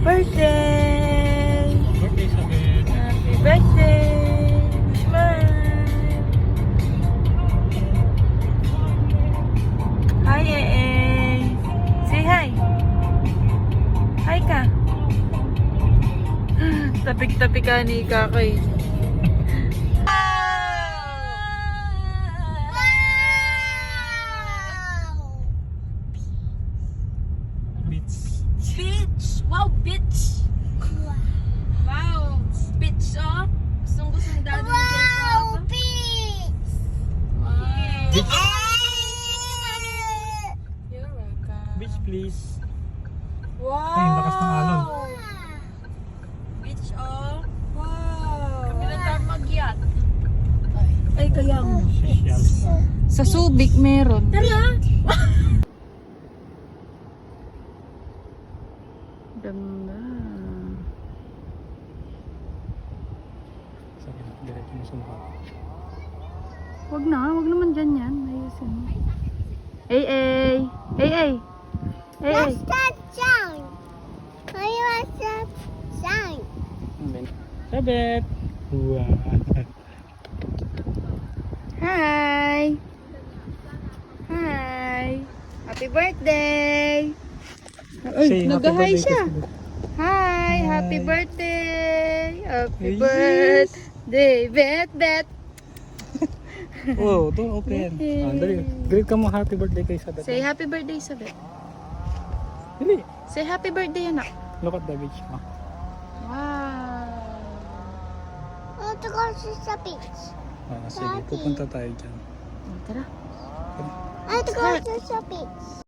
birthday! Birthday sa akin. Happy birthday! Smile! Hi, say hi! Hi ka! Tapik-tapik ka ni Kakay. Beats. Bitch! Wow, bitch! Wow! Bitch, oh! Gustong-gusto ni Daddy ni Jacob. Wow! Beach. You're welcome. Beach, please. Wow! Ay, ang lakas ng alon. Bitch, oh! Wow! Kami na tayo mag-yacht. Ay, kaya mo. Social. Sa Subic meron. Tara! Ganda. Sabi na, diretso mo sa mukha. Wag naman dyan yan. Ayusin mo. Ay, ay! Ay, ay! Ay, ay! that sound? Why was that sound? Sabit! Wow. Hi! Hi! Happy birthday! Ay, Say, happy nag-hi birthday siya. to Sabit. Hi! Hi. Happy birthday! Happy Yes. birthday! Bet! Oh, don't open. Yay. Dali. Greet ka mo happy birthday kay Sabit. Say happy birthday, Sabit. Dali. Say happy birthday, anak. Look at the beach. Oh. Wow! I want to go to the beach. Ah, sige, pupunta tayo dyan. Tara. I want to go to the beach.